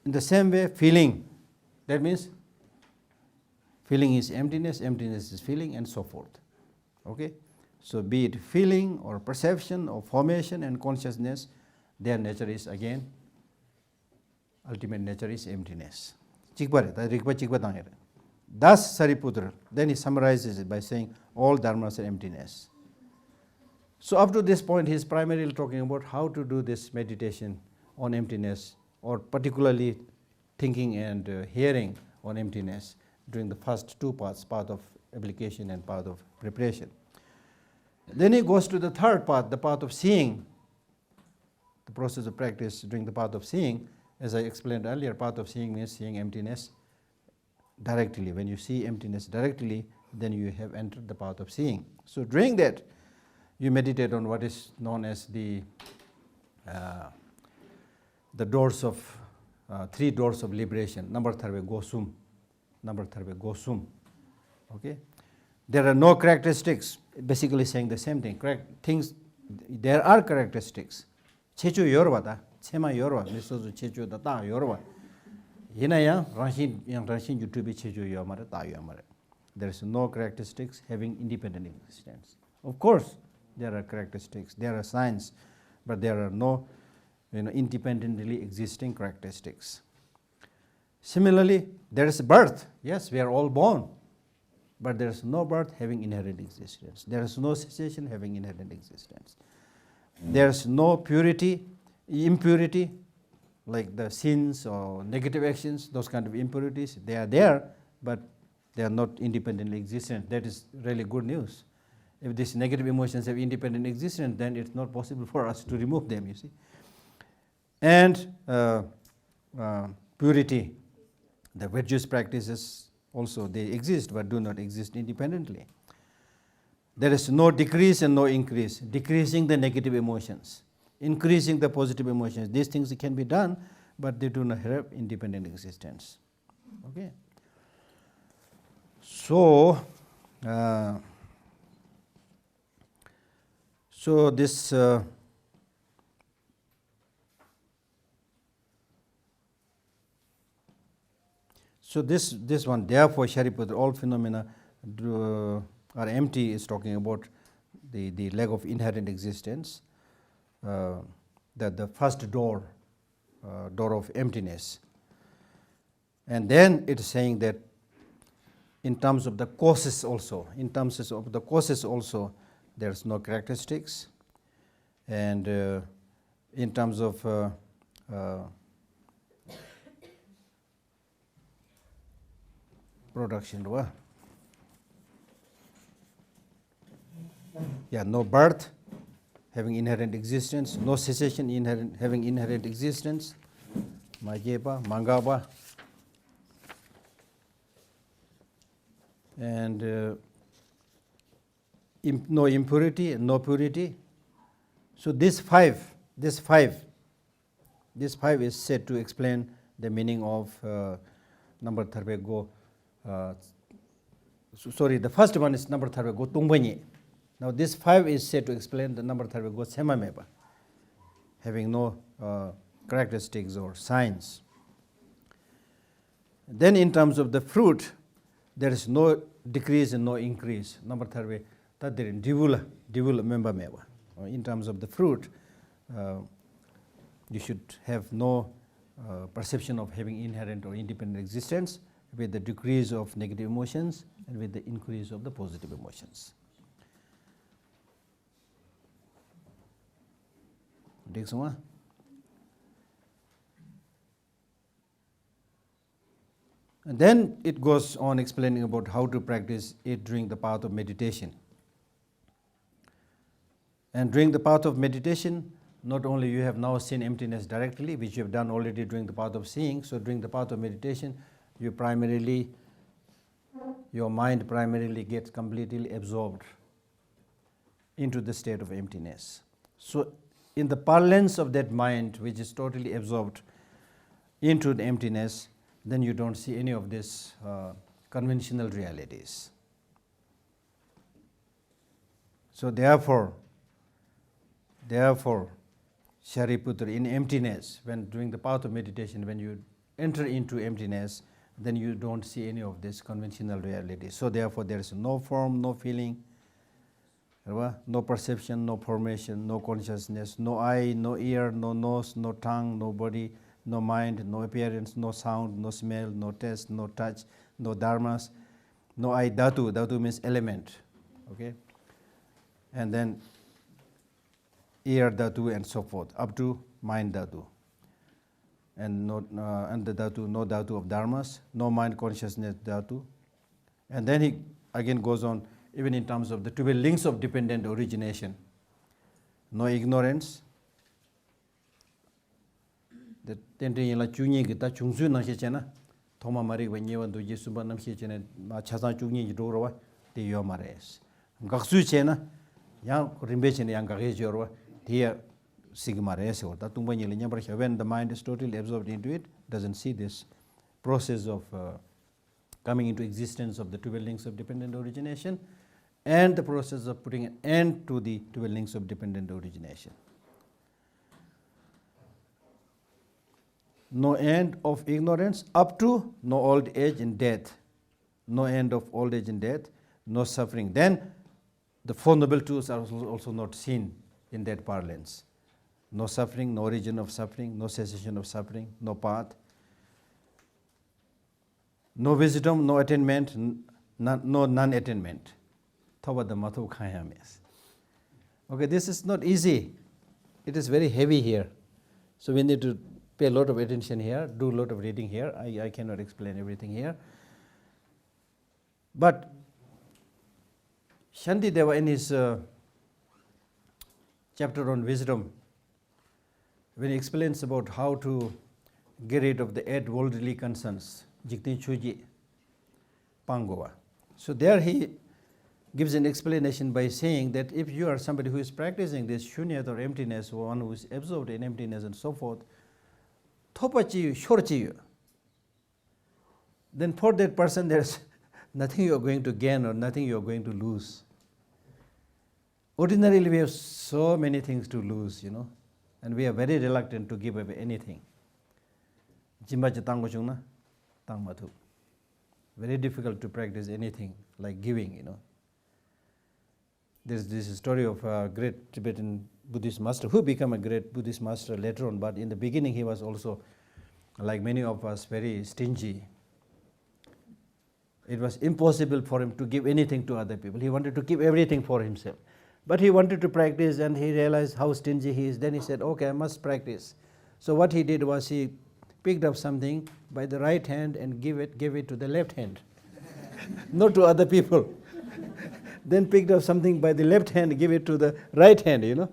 in the same way, feeling, that means feeling is emptiness, emptiness is feeling, and so forth. Okay? So be it feeling or perception or formation and consciousness, their nature is again, ultimate nature is emptiness. Thus Sariputra, then he summarizes it by saying all dharmas are emptiness. So up to this point he is primarily talking about how to do this meditation on emptiness, or particularly thinking and hearing on emptiness during the first two parts, part of application and part of preparation. Then he goes to the third part, the part of seeing, the process of practice during the part of seeing. As I explained earlier, part of seeing means seeing emptiness directly. When you see emptiness directly, then you have entered the path of seeing. So during that, you meditate on what is known as the doors of, three doors of liberation. Number tharve gosum. Number tharve gosum. Okay? There are no characteristics, basically saying the same thing. Things, there are characteristics. Chechu yorwa ta, chema yorwa, misozu chechu da ta yorwa. Hinaya ranshin yutubi chechu yomare ta yomare. There is no characteristics having independent existence. Of course, there are characteristics, there are signs, but there are no independently existing characteristics. Similarly, there is birth. Yes, we are all born, but there is no birth having inherent existence. There is no cessation having inherent existence. There is no purity, impurity, like the sins or negative actions, those kind of impurities. They are there, but they are not independently existent. That is really good news. If these negative emotions have independent existence, then it's not possible for us to remove them, you see. And purity, the virtuous practices also, they exist but do not exist independently. There is no decrease and no increase, decreasing the negative emotions, increasing the positive emotions. These things can be done, but they do not have independent existence. Okay. So So this this one, therefore Shariputra, all phenomena are empty, is talking about the lack of inherent existence, that the first door of emptiness. And then it is saying that in terms of the causes also, there is no characteristics, and in terms of production, no birth having inherent existence, no cessation having inherent existence, Majepa, Mangaba, and no impurity and no purity. So this five is said to explain the meaning of number tharbe go. The first one is number tharbe go tungbanyi. Now this 5 is said to explain the number tharbe go semameba, having no characteristics or signs. Then in terms of the fruit, there is no decrease and no increase. Number tharbe tadirin divula member meba. In terms of the fruit, you should have no perception of having inherent or independent existence, with the decrease of negative emotions and with the increase of the positive emotions. Next one. And then it goes on explaining about how to practice it during the path of meditation. And during the path of meditation, not only you have now seen emptiness directly, which you have done already during the path of seeing, so during the path of meditation, your mind primarily gets completely absorbed into the state of emptiness. So in the parlance of that mind, which is totally absorbed into the emptiness, then you don't see any of these conventional realities. So therefore, Shariputra, in emptiness, when doing the path of meditation, when you enter into emptiness, then you don't see any of this conventional reality. So therefore there is no form, no feeling, no perception, no formation, no consciousness, no eye, no ear, no nose, no tongue, no body, no mind, no appearance, no sound, no smell, no taste, no touch, no dharmas, no eye dhatu. Dhatu means element, okay? And then ear dhatu and so forth, up to mind dhatu. And the dhatu, no dhatu of dharmas, no mind consciousness dhatu. And then he again goes on, even in terms of the 12 links of dependent origination, no ignorance. The tente yela chunyi gita chungsu na chena thoma mari wenyewa do yesuba nam chena ma chasa chunyi do rowa de yo mares gaksu chena yang rimbe chena yang gage jorwa dia sigma res or ta tumba nyele nyambar when the mind is totally absorbed into it, doesn't see this process of coming into existence of the 12 links of dependent origination and the process of putting an end to the 12 links of dependent origination. No end of ignorance up to no old age and death. No end of old age and death, no suffering. Then the Four Noble Truths are also not seen in that parlance. No suffering, no origin of suffering, no cessation of suffering, no path, no wisdom, no attainment, no non-attainment. Okay, this is not easy. It is very heavy here. So we need to pay a lot of attention here, do a lot of reading here. I cannot explain everything here. But Shantideva, in his chapter on wisdom, when he explains about how to get rid of the 8 worldly concerns, Jiktin Chuji Pangova. So there he gives an explanation by saying that if you are somebody who is practicing this shunyat or emptiness, or one who is absorbed in emptiness and so forth, thopachi shorchi, then for that person there's nothing you are going to gain or nothing you are going to lose. Ordinarily, we have so many things to lose, and we are very reluctant to give away anything. Very difficult to practice anything like giving, There's this story of a great Tibetan Buddhist master who became a great Buddhist master later on, but in the beginning he was also, like many of us, very stingy. It was impossible for him to give anything to other people. He wanted to keep everything for himself. But he wanted to practice, and he realized how stingy he is. Then he said, okay, I must practice. So what he did was he picked up something by the right hand and gave it to the left hand, not to other people. Then picked up something by the left hand, give it to the right hand, And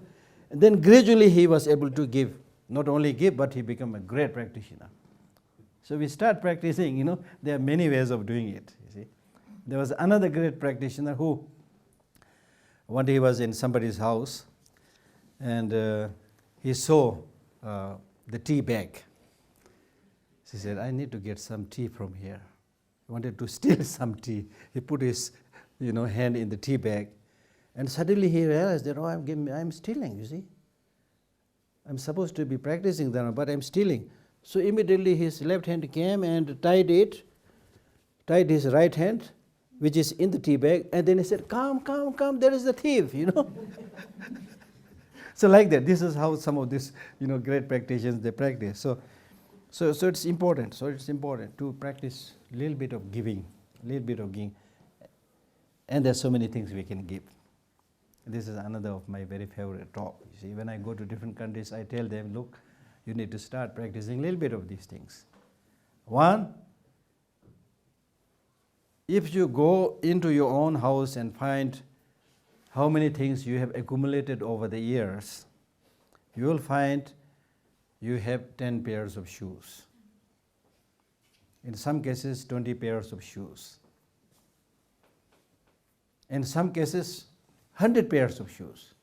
then gradually he was able to give, not only give, but he became a great practitioner. So we start practicing, there are many ways of doing it, you see. There was another great practitioner who, one day he was in somebody's house, and he saw the tea bag. He said, I need to get some tea from here. He wanted to steal some tea. He put his hand in the tea bag, and suddenly he realized that, I'm stealing, you see. I'm supposed to be practicing Dharma, but I'm stealing. So immediately his left hand came and tied his right hand, which is in the tea bag, and then he said, come, there is the thief, So like that, this is how some of these, great practitioners, they practice. So it's important. So it's important to practice a little bit of giving, and there's so many things we can give. This is another of my very favorite talk. You see, when I go to different countries, I tell them, look, you need to start practicing a little bit of these things. One, if you go into your own house and find how many things you have accumulated over the years, you will find you have 10 pairs of shoes. In some cases, 20 pairs of shoes. In some cases, 100 pairs of shoes.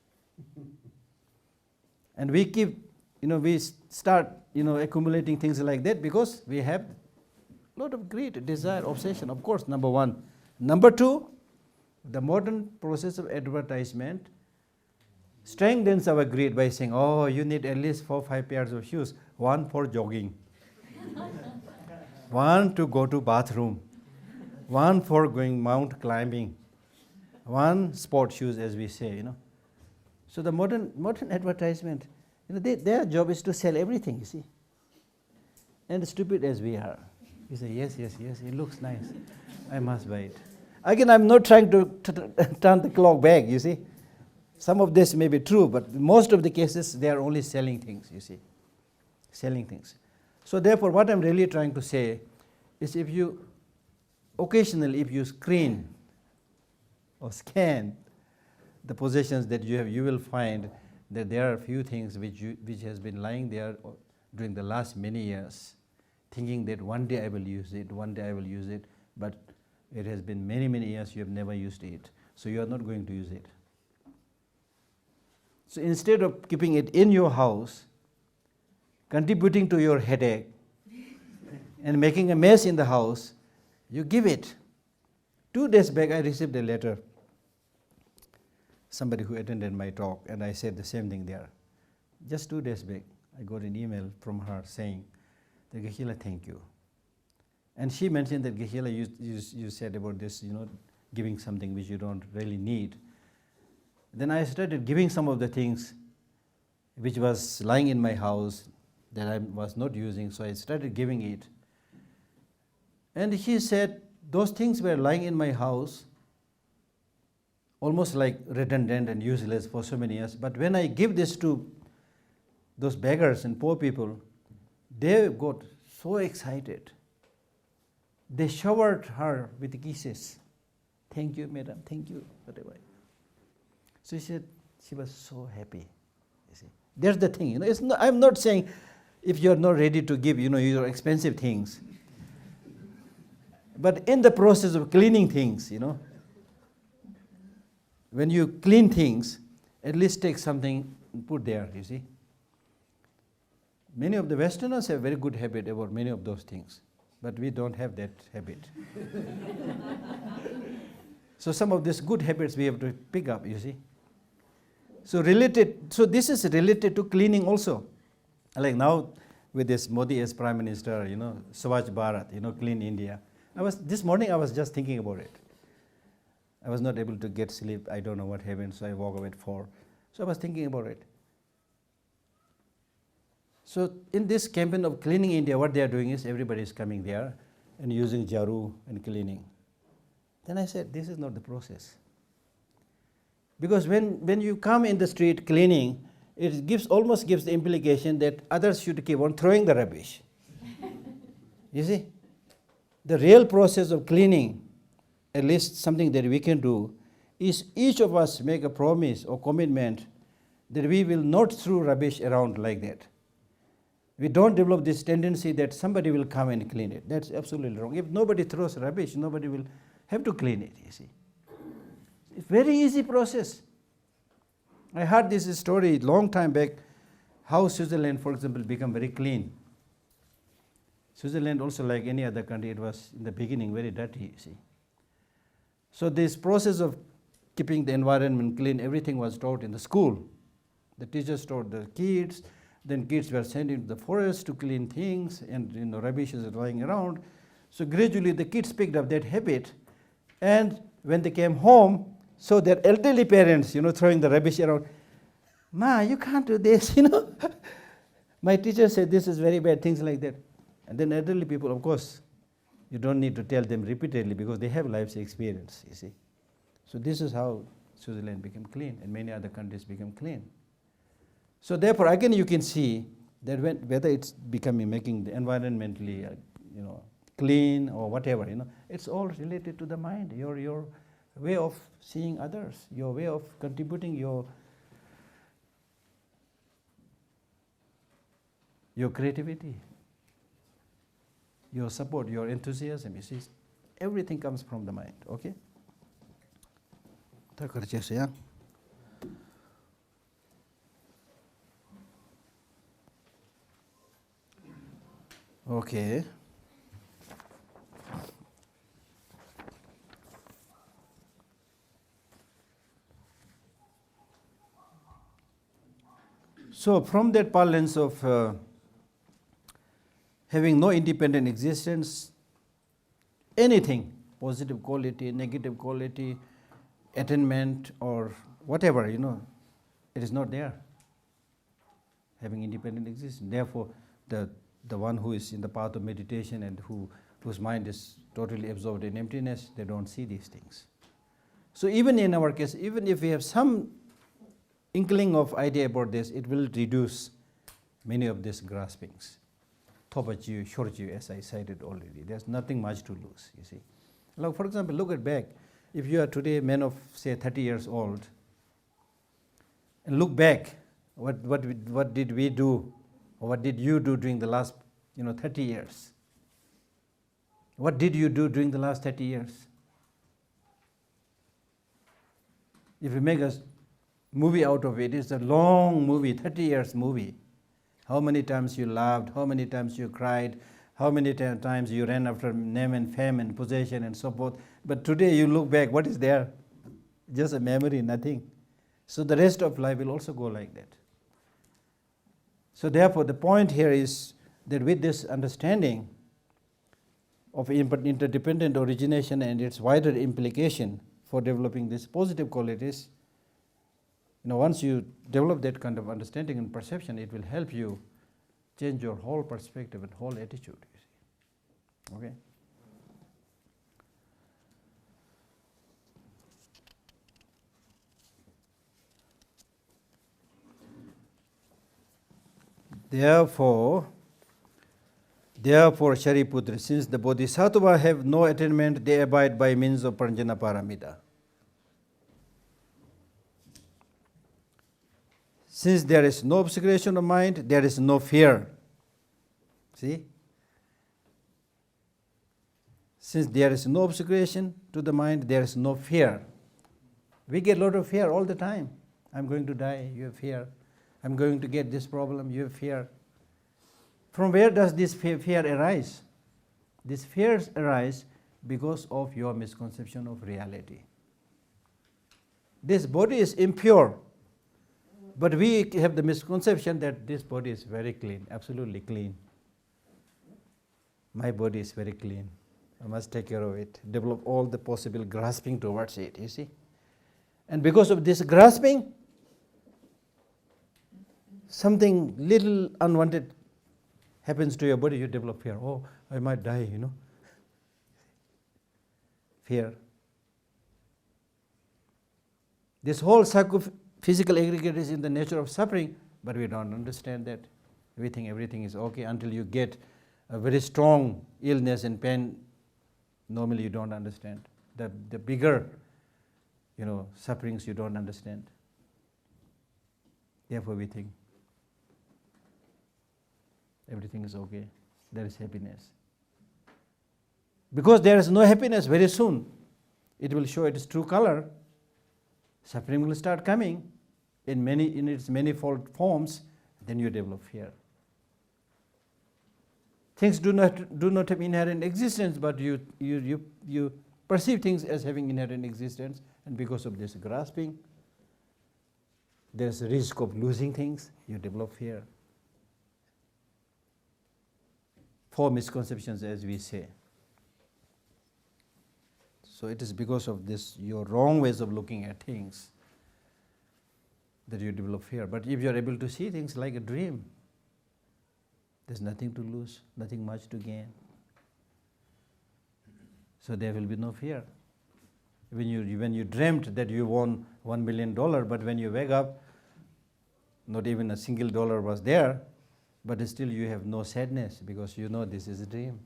And we keep, we start, accumulating things like that because we have a lot of greed, desire, obsession, of course, number one. Number two, the modern process of advertisement strengthens our greed by saying, you need at least 4 or 5 pairs of shoes. One for jogging, one to go to bathroom, one for going mount climbing, one sport shoes, as we say, So the modern advertisement, their job is to sell everything, you see. And stupid as we are, we say, yes, it looks nice, I must buy it. Again, I'm not trying to turn the clock back, you see. Some of this may be true, but most of the cases, they are only selling things, you see. Selling things. So therefore, what I'm really trying to say is occasionally, if you screen or scan the possessions that you have, you will find that there are a few things which has been lying there during the last many years, thinking that one day I will use it, but it has been many, many years you have never used it, so you are not going to use it. So instead of keeping it in your house, contributing to your headache, and making a mess in the house, you give it. 2 days back, I received a letter, somebody who attended my talk, and I said the same thing there. Just 2 days back, I got an email from her saying, Geshe, thank you. And she mentioned that, Geshe, you said about this, giving something which you don't really need. Then I started giving some of the things which was lying in my house that I was not using, so I started giving it. And she said, those things were lying in my house, almost like redundant and useless for so many years. But when I give this to those beggars and poor people, they got so excited. They showered her with kisses. Thank you, madam, thank you, whatever. So she said she was so happy. You see, there's the thing. I'm not saying if you're not ready to give, your expensive things. But in the process of cleaning things, when you clean things, at least take something and put there, you see. Many of the Westerners have very good habit about many of those things. but we don't have that habit. So some of these good habits we have to pick up, you see. So this is related to cleaning also. Like now with this Modi as Prime Minister, Swachh Bharat, clean India. This morning I was just thinking about it. I was not able to get sleep. I don't know what happened, so I woke up at 4. So I was thinking about it. So in this campaign of cleaning India, what they are doing is everybody is coming there and using jaru and cleaning. Then I said, this is not the process. Because when you come in the street cleaning, it almost gives the implication that others should keep on throwing the rubbish. You see? The real process of cleaning, at least something that we can do, is each of us make a promise or commitment that we will not throw rubbish around like that. We don't develop this tendency that somebody will come and clean it. That's absolutely wrong. If nobody throws rubbish, nobody will have to clean it, you see. It's a very easy process. I heard this story long time back, how Switzerland, for example, become very clean. Switzerland also, like any other country, it was in the beginning very dirty, you see. So this process of keeping the environment clean, everything was taught in the school. The teachers taught the kids, then kids were sent into the forest to clean things, and rubbish is lying around. So gradually the kids picked up that habit, and when they came home, so their elderly parents, throwing the rubbish around, Ma, you can't do this, My teacher said this is very bad, things like that. And then elderly people, of course, you don't need to tell them repeatedly because they have life's experience, you see. So this is how Switzerland became clean, and many other countries became clean. So therefore, again, you can see that whether it's making the environmentally, clean or whatever, it's all related to the mind, your way of seeing others, your way of contributing your creativity, your support, your enthusiasm. You see, everything comes from the mind. Okay. Okay. So from that parlance of having no independent existence, anything, positive quality, negative quality, attainment or whatever, it is not there, having independent existence. Therefore, the one who is in the path of meditation and whose mind is totally absorbed in emptiness, they don't see these things. So even in our case, even if we have some inkling of idea about this, it will reduce many of these graspings. Thobachu, shorju, as I cited already. There's nothing much to lose, you see. Like, for example, look at back. If you are today a man of, say, 30 years old, and look back, what did we do, or what did you do during the last 30 years? What did you do during the last 30 years? If you make a movie out of it, it's a long movie, 30 years movie. How many times you laughed, how many times you cried, how many times you ran after name and fame and possession and so forth. But today you look back, what is there? Just a memory, nothing. So the rest of life will also go like that. So therefore the point here is that with this understanding of interdependent origination and its wider implication for developing these positive qualities, once you develop that kind of understanding and perception, it will help you change your whole perspective and whole attitude. You see. Okay? Therefore, Shariputra, since the Bodhisattva have no attainment, they abide by means of Pranjana Paramita. Since there is no obscuration of mind, there is no fear. See? Since there is no obscuration to the mind, there is no fear. We get a lot of fear all the time. I'm going to die, you have fear. I'm going to get this problem, you have fear. From where does this fear arise? These fears arise because of your misconception of reality. This body is impure, but we have the misconception that this body is very clean, absolutely clean. My body is very clean. I must take care of it. Develop all the possible grasping towards it, you see. And because of this grasping, something little unwanted happens to your body, you develop fear. Oh, I might die, Fear. This whole psychophysical aggregate is in the nature of suffering, but we don't understand that. We think everything is okay until you get a very strong illness and pain. Normally you don't understand. The bigger, sufferings you don't understand. Therefore we think everything is okay. There is happiness. Because there is no happiness, very soon it will show its true color. Suffering will start coming in its manifold forms. Then you develop fear. Things do not have inherent existence, but you perceive things as having inherent existence, and because of this grasping, there is a risk of losing things. You develop fear. 4 misconceptions, as we say. So it is because of this, your wrong ways of looking at things, that you develop fear. But if you are able to see things like a dream, there's nothing to lose, nothing much to gain. So there will be no fear. When you dreamt that you won $1 million, but when you wake up, not even a single dollar was there, but still you have no sadness because you know this is a dream.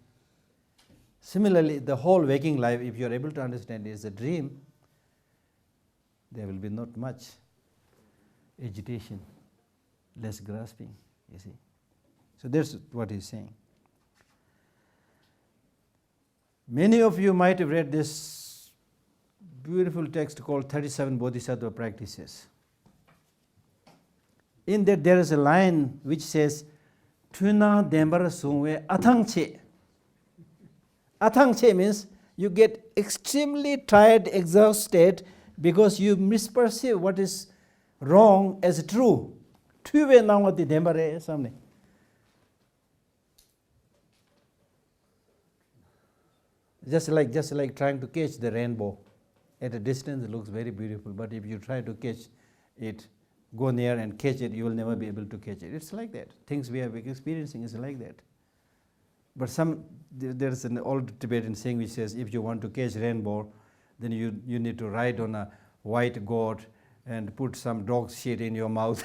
Similarly, the whole waking life, if you are able to understand is a dream, there will be not much agitation, less grasping, you see. So that's what he's saying. Many of you might have read this beautiful text called 37 Bodhisattva Practices. In that there is a line which says, Tuna Dembar Sungwe Atangche. Atangche means you get extremely tired, exhausted, because you misperceive what is wrong as true. Tuve Nangati Dembare Samne. Just like trying to catch the rainbow. At a distance it looks very beautiful, but if you try to catch it, go near and catch it, you will never be able to catch it. It's like that. Things we are experiencing is like that. But there's an old Tibetan saying which says, if you want to catch rainbow, then you need to ride on a white goat and put some dog shit in your mouth.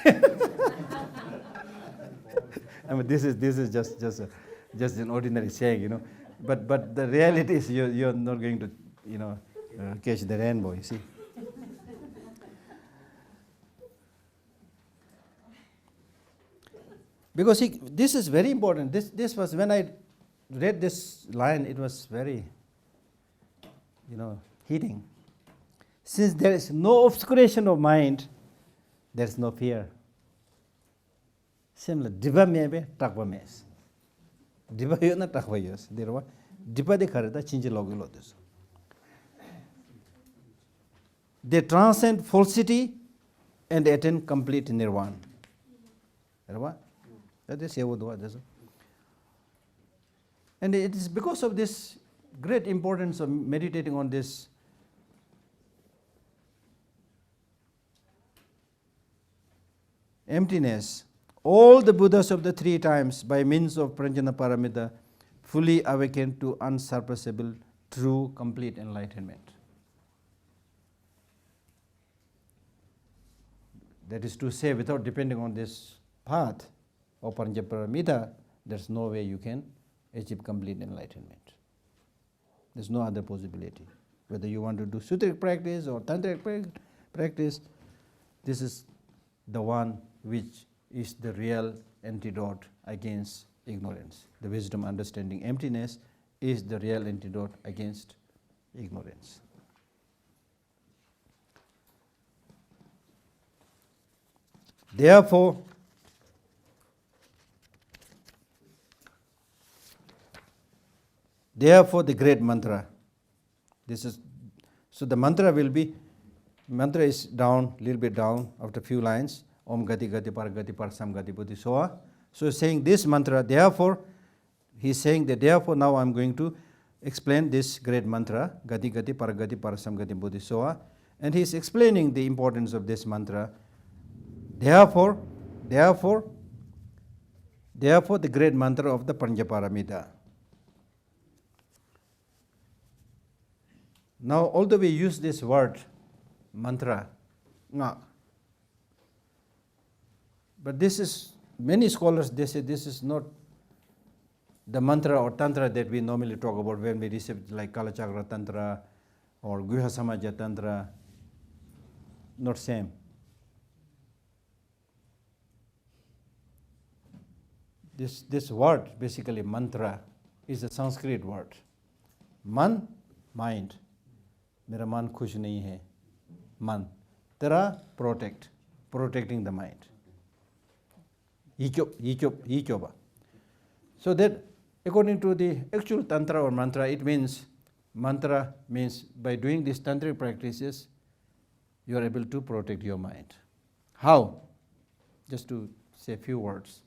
I mean, this is just an ordinary saying, But the reality is you're not going to, catch the rainbow, you see. Because this is very important. This was, when I read this line, it was very, hitting. Since there is no obscuration of mind, there is no fear. Similar, diva mebe takwa mes. Diva yona takwa yos. Dirwa diva de karita chinji logilo this. They transcend falsity and attain complete nirvana. And it is because of this great importance of meditating on this emptiness. All the Buddhas of the 3 times, by means of Pranjana Paramita, fully awakened to unsurpassable, true, complete enlightenment. That is to say, without depending on this path of Pranjana Paramita, there's no way you can achieve complete enlightenment. There's no other possibility. Whether you want to do Sutric practice or Tantric practice, this is the one which is the real antidote against ignorance. The wisdom understanding emptiness is the real antidote against ignorance. Therefore, therefore the great mantra. This is, so the mantra will be, mantra is down, little bit down after few lines. Om gati gati par sam gati buddhi soa. So saying this mantra, therefore, he's saying that therefore now I'm going to explain this great mantra, gati gati par sam gati buddhi soa. And he's explaining the importance of this mantra. Therefore, the great mantra of the Panchaparamita. Now, although we use this word, mantra, nga, but this is, many scholars, they say this is not the mantra or tantra that we normally talk about when we receive, like Kalachakra Tantra or Guha Samaja Tantra, not same. This word, basically mantra, is a Sanskrit word. Man, mind. Mera man khush nahi hai. Man. Tera, protecting the mind. Yichoba. So that according to the actual tantra or mantra, it means, mantra means by doing these tantric practices, you are able to protect your mind. How? Just to say a few words.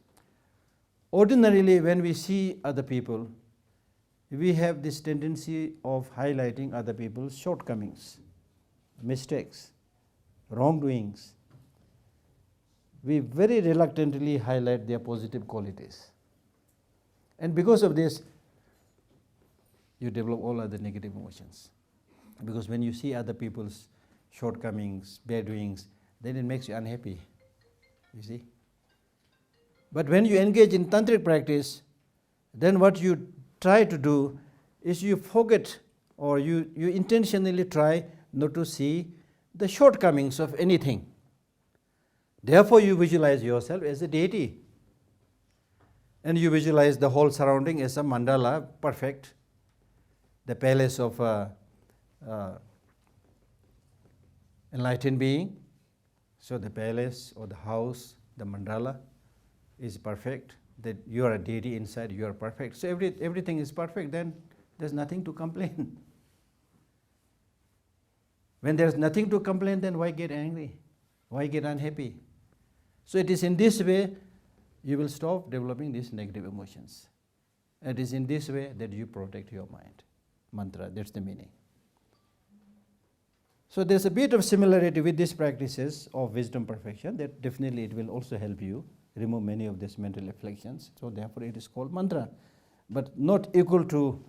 Ordinarily, when we see other people, we have this tendency of highlighting other people's shortcomings, mistakes, wrongdoings. We very reluctantly highlight their positive qualities. And because of this, you develop all other negative emotions. Because when you see other people's shortcomings, bad doings, then it makes you unhappy. You see? But when you engage in tantric practice, then what you try to do is you forget, or you intentionally try not to see the shortcomings of anything. Therefore, you visualize yourself as a deity. And you visualize the whole surrounding as a mandala, perfect, the palace of enlightened being. So the palace or the house, the mandala is perfect, that you are a deity inside, you are perfect. So everything is perfect, then there's nothing to complain. When there's nothing to complain, then why get angry? Why get unhappy? So it is in this way you will stop developing these negative emotions. It is in this way that you protect your mind. Mantra, that's the meaning. So there's a bit of similarity with these practices of wisdom perfection, that definitely it will also help you remove many of these mental afflictions. So therefore it is called mantra, but not equal to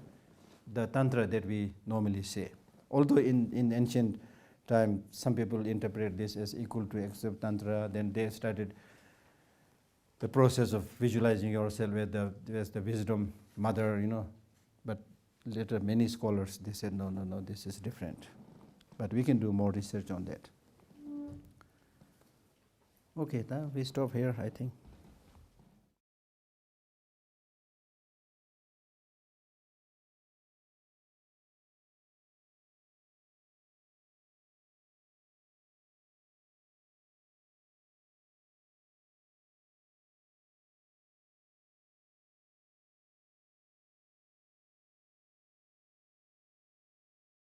the tantra that we normally say. Although in ancient time, some people interpret this as equal to except tantra, then they started the process of visualizing yourself as the wisdom mother, but later many scholars, they said, no, this is different. But we can do more research on that. Okay, now we stop here, I think.